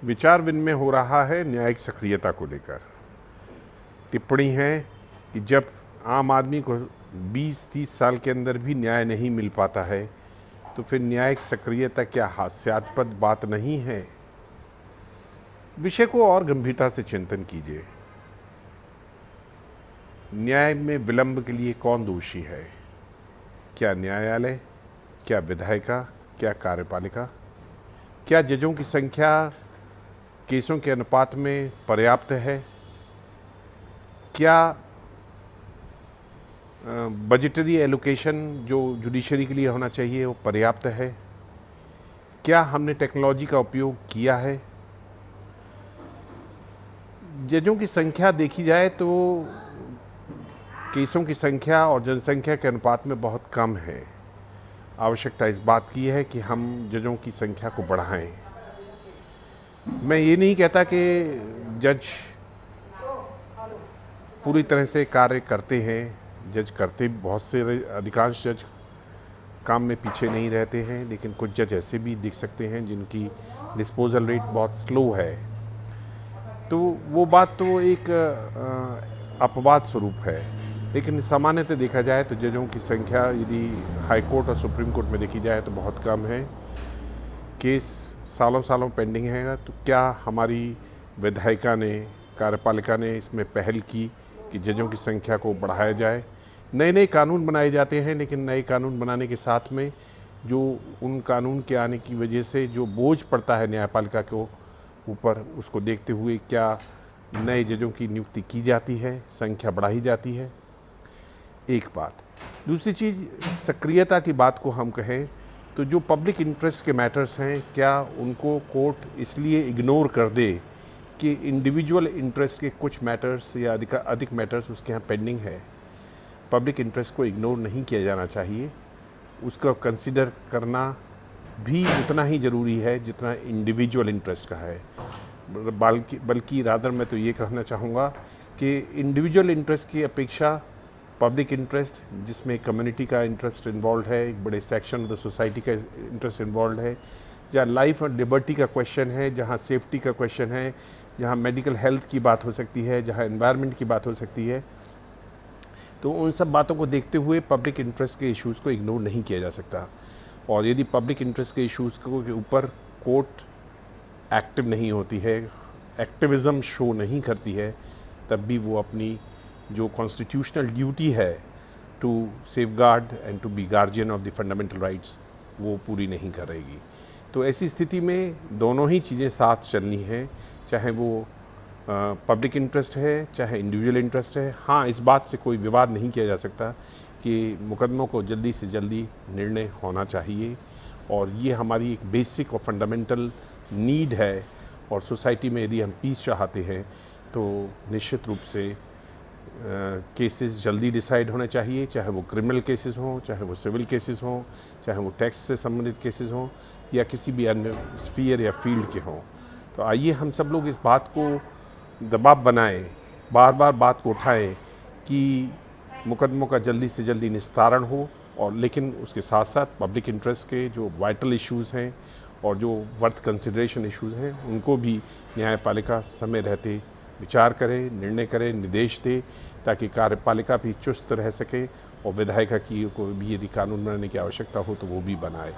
विचार विनिमय हो रहा है न्यायिक सक्रियता को लेकर। टिप्पणी है कि जब आम आदमी को 20-30 साल के अंदर भी न्याय नहीं मिल पाता है तो फिर न्यायिक सक्रियता क्या हास्यास्पद बात नहीं है? विषय को और गंभीरता से चिंतन कीजिए। न्याय में विलंब के लिए कौन दोषी है? क्या न्यायालय, क्या विधायिका, क्या कार्यपालिका? क्या जजों की संख्या केसों के अनुपात में पर्याप्त है? क्या बजटरी एलोकेशन जो जुडिशरी के लिए होना चाहिए वो पर्याप्त है? क्या हमने टेक्नोलॉजी का उपयोग किया है? जजों की संख्या देखी जाए तो केसों की संख्या और जनसंख्या के अनुपात में बहुत कम है। आवश्यकता इस बात की है कि हम जजों की संख्या को बढ़ाएं। मैं ये नहीं कहता कि जज पूरी तरह से कार्य करते हैं, जज करते बहुत से, अधिकांश जज काम में पीछे नहीं रहते हैं, लेकिन कुछ जज ऐसे भी दिख सकते हैं जिनकी डिस्पोजल रेट बहुत स्लो है। तो वो बात तो एक अपवाद स्वरूप है, लेकिन सामान्यतः देखा जाए तो जजों की संख्या यदि हाई कोर्ट और सुप्रीम कोर्ट में देखी जाए तो बहुत कम है। केस सालों सालों पेंडिंग है। तो क्या हमारी विधायिका ने, कार्यपालिका ने इसमें पहल की कि जजों की संख्या को बढ़ाया जाए? नए नए कानून बनाए जाते हैं, लेकिन नए कानून बनाने के साथ में जो उन कानून के आने की वजह से जो बोझ पड़ता है न्यायपालिका को ऊपर, उसको देखते हुए क्या नए जजों की नियुक्ति की जाती है, संख्या बढ़ाई जाती है? एक बात। दूसरी चीज़, सक्रियता की बात को हम कहें तो जो पब्लिक इंटरेस्ट के मैटर्स हैं, क्या उनको कोर्ट इसलिए इग्नोर कर दे कि इंडिविजुअल इंटरेस्ट के कुछ मैटर्स या अधिक मैटर्स उसके यहाँ पेंडिंग है? पब्लिक इंटरेस्ट को इग्नोर नहीं किया जाना चाहिए। उसका कंसिडर करना भी उतना ही ज़रूरी है जितना इंडिविजुअल इंटरेस्ट का है। बल्कि रादर मैं तो ये कहना चाहूँगा कि इंडिविजुअल इंटरेस्ट की अपेक्षा पब्लिक इंटरेस्ट, जिसमें कम्युनिटी का इंटरेस्ट इन्वॉल्व है, एक बड़े सेक्शन ऑफ द सोसाइटी का इंटरेस्ट इन्वॉल्व है, जहाँ लाइफ और लिबर्टी का क्वेश्चन है, जहाँ सेफ्टी का क्वेश्चन है, जहाँ मेडिकल हेल्थ की बात हो सकती है, जहाँ एनवायरनमेंट की बात हो सकती है, तो उन सब बातों को देखते हुए पब्लिक इंटरेस्ट के इश्यूज़ को इग्नोर नहीं किया जा सकता। और यदि पब्लिक इंटरेस्ट के इश्यूज़ के ऊपर कोर्ट एक्टिव नहीं होती है, एक्टिविज़म शो नहीं करती है, तब भी वो अपनी जो कॉन्स्टिट्यूशनल ड्यूटी है to safeguard and to be guardian of the fundamental rights, वो पूरी नहीं करेगी। तो ऐसी स्थिति में दोनों ही चीज़ें साथ चलनी हैं, चाहे वो पब्लिक इंटरेस्ट है चाहे इंडिविजुअल इंटरेस्ट है। हाँ, इस बात से कोई विवाद नहीं किया जा सकता कि मुकदमों को जल्दी से जल्दी निर्णय होना चाहिए, और ये हमारी एक बेसिक और फंडामेंटल नीड है। और सोसाइटी में यदि हम पीस चाहते हैं तो निश्चित रूप से केसेस जल्दी डिसाइड होने चाहिए, चाहे वो क्रिमिनल केसेस हों, चाहे वो सिविल केसेस हों, चाहे वो टैक्स से संबंधित केसेस हों, या किसी भी अन्य स्फीयर या फील्ड के हों। तो आइए हम सब लोग इस बात को दबाव बनाएं, बार बार बात को उठाएं कि मुकदमों का जल्दी से जल्दी निस्तारण हो, और लेकिन उसके साथ साथ पब्लिक इंटरेस्ट के जो वाइटल इश्यूज़ हैं और जो वर्थ कंसिडरेशन इश्यूज़ हैं, उनको भी न्यायपालिका समय रहते विचार करे, निर्णय करे, निर्देश दे, ताकि कार्यपालिका भी चुस्त रह सके और विधायिका की को भी यदि कानून बनाने की आवश्यकता हो तो वो भी बनाए।